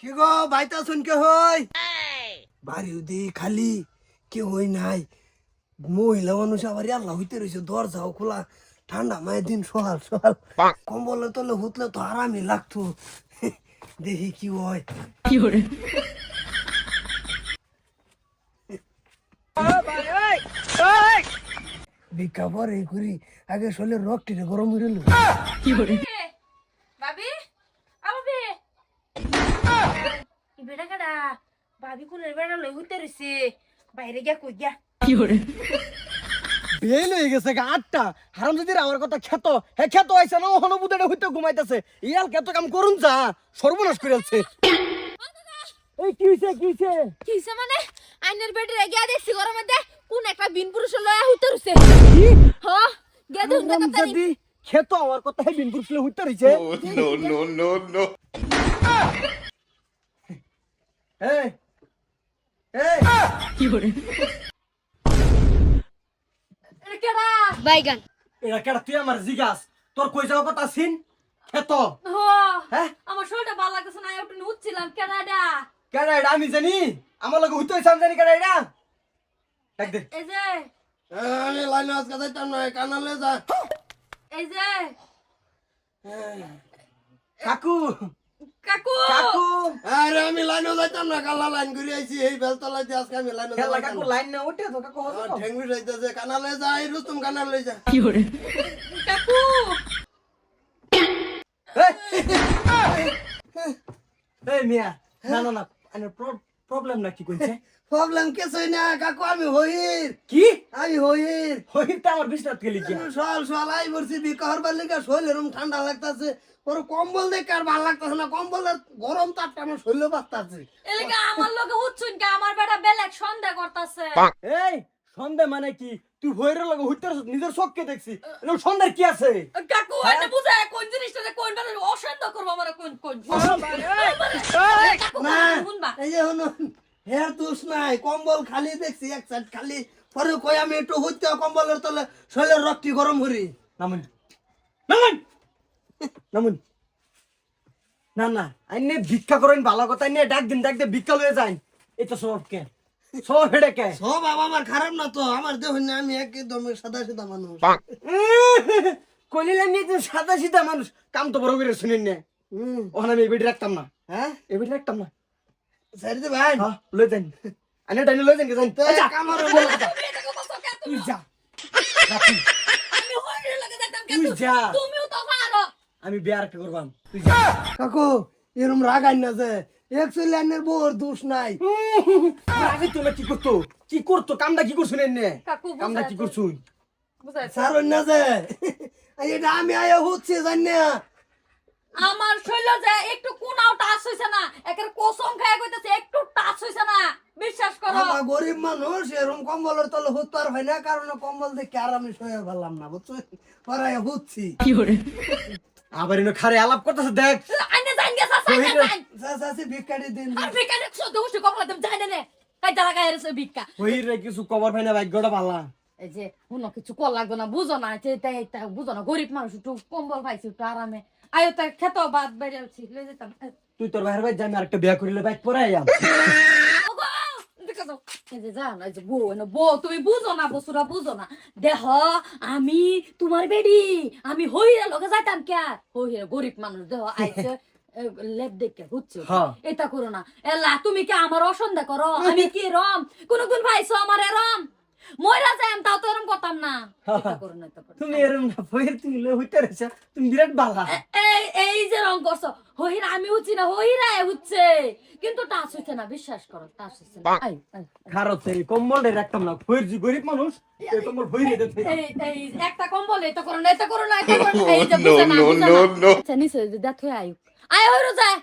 কি গো বাইতা শুন কে হই বাড়ি উদি খালি কে হই নাই মহিলা মানুষ আবার আল্লাহ হইতে রয়েছে দরজাও খোলা ঠান্ডা মায়ের দিন সকাল সকাল কম্বলের তলে হুতলে তো আরামই লাগতো দেখি কি হয় কি করে ভিক্ষা পরে করি আগে শরীরের রক্তটা গরম হয়ে গেল কি করে ভাবি আবি বেড়া কাটা ভাবি কোন বেড়া লই হইতে রইছে বাইরে গিয়া কই গিয়া কি করে বেল হয়ে গেছে গা 8টা হারামজাদির আমার কথা খেত হে খেত আইছে না ওহনো বুদাটা হইতে ঘুমাইতেছে ইয়াল খেত কাম করুন যা সর্বনাশ করেছে এই কি হইছে কিছে মানে আইনের বেড়ে গিয়া দেখছি গরম মধ্যে কোন একটা বিন পুরুষ লয়া হইতে রইছে কি হ গিয়া দেখুন না তারি হারামজাদি খেত আমার কথা হে বিন পুরুষলে হইতে রইছে No. এই এই কি করে কেডা বাইগান এরা কেডা তুই আমার জিগাস তোর কই যাওয়ার কথা সিন খেত হ হ্যাঁ আমার শরীরটা ভালো লাগতেছে না একটু উঠছিলাম কেডাডা কেডা এটা আমি জানি আমার লগে হইতে হইছে আমি জানি কেডা এটা দেখ দে এই যে আমি লাইনে আজকে যাইতাম না কানালে যা এই যে কাকু কাকু কাকু আরে আমি লাইনে যাইতাম না কালা লাইন করে আইছি এই বেলতলায় দিয়ে আজকে আমি লাইনে খেলা যাইতাম কাকু লাইন না ওঠে তো কাকু হতো ঠেঙ্গি যাইতেছে কানালে যাই রুস্তুম কানালে যা কি করে কাকু এই মিয়া না আরে প্রবলেম না কি কইছে প্রবলেম কিছুই না কাকু আমি হইর কি আমি হইর হইতে আমার বিছনাত গেলি কি সল আই বলছি বিকার বালিকা শরীর ঠান্ডা লাগতাছে ওর কম্বল দেখে আর ভালো লাগতাছে না কম্বলের গরম তাপটা আমার শরীরে বাঁচতাছে এলাকা আমার লগে হুচ্ছুন কে আমার বেটা বেলেগ সন্দেহ করতাছে এই সন্দেহ মানে কি তুই হইরে লাগে হইতে নিজের চোখকে দেখছি এরকম সন্দেহ কি আছে কাকু এটা বুঝা কোন জিনিসটা কোন বেটা অসন্দেহ করব আমার কোন না শুনবা এই যে শুনুন হের দোষ নাই কম্বল খালি দেখছি এক সাইড খালি পরে কই আমি একটু হইতে কম্বলের তলে শরীরের রক্তি গরম করি নামুন নামুন নামুন না আইনে ভিক্ষা করেন ভালো কথা আইনে ডাক দে ভিক্ষা লয়ে যাই এই তো সব কে সব হেডে কে সব বাবা আমার খারাপ না তো আমার দেহ না আমি একদম সাদা সিধা মানুষ কলিলে নিয়ে সাদা সিধা মানুষ কাম তো বড় করে শুনেন না ওখানে আমি এবিডি রাখতাম না হ্যাঁ এবিডি রাখতাম না সাইডে ভাই হ্যাঁ লয়ে যান আইনে ডাইনে লয়ে যান কে যান আচ্ছা কামার তুই যা রাখি আমি হইরে লাগে দেখতাম তুই যা তুমিও তো পারো আমি বিয়ার কে করবাম তুই যা কাকু এরম রাগাই না যে একচুয়ালি আনের বউর দোষ নাই আগে তোমরা কি করতো কামটা কি করছুন এনে কাকু কামটা কি করছুন বুঝাইছে স্যার না যে এটা আমি আয়া হচ্ছে জানি না আমার শৈল যে একটু কোনাও টাচ হইছে না একের কসম খায় কইতাছে একটু টাচ হইছে না বিশ্বাস করো আমার গরিব মানুষ এরম কম্বলের তলে হতে পারবে না কারণ কম্বল দেখে আর আমি শুয়ে পেলাম না বুঝছো পরে হচ্ছি কি করে আবার এনে খারে আলাপ করতেছে দেখ আইনে জান গেছা চাচি ভিক্ষাটি দিন আর ভিক্ষা রে সদ হইছে কপলা তুমি জানে নে কাই জালা গায় রে ভিক্ষা ওই রে কিছু কভার পাই না ভাগ্যটা ভালা এই যে হুনো কিছু কল লাগবে না বুঝো না এটা বুঝো না গরিব মানুষ একটু কম্বল পাইছি একটু আরামে আয়ো তা খেতো বাদ বেরিয়েছি লই যেতাম তুই তোর ভাইয়ের ভাই যাই আরেকটা বিয়া করিলে বাইক পরে আইয়াম ওগো দেখো তো এই যে জান এই যে বউ তুমি বুঝো না বসুরা বুঝো না দেহ আমি তোমার বেডি আমি হইরা লগে যাইতাম কে হইরা গরিব মানুষ দেহ আইছে লেট দেখে বুঝছো হ্যাঁ। এটা করো না এলা তুমি কি আমার অসন্দেহ করো আমি কি রম কোন ভাইছো আমার এরম মইরা যাইম তাও তো এরম করতাম না এটা করো না এটা করো না। তুমি এরম না বইয়ের তুমি হইতে রইছ তুমি বিরাট বালা এই যে রং করছো হইরা আমি হচ্ছি না হইরা হচ্ছে কিন্তু টাচ হইছে না বিশ্বাস করো টাচ হইছে না আই খারতে কম্বল রে রাখতাম না বইয়ের জি গরিব মানুষ এই কম্বল বইরে দে এই একটা কম্বল এটা করো না এটা করো না এটা করো না এই যে বুঝে না No. আচ্ছা নিচে যে দেখ আয়ু আয় হইরো যায়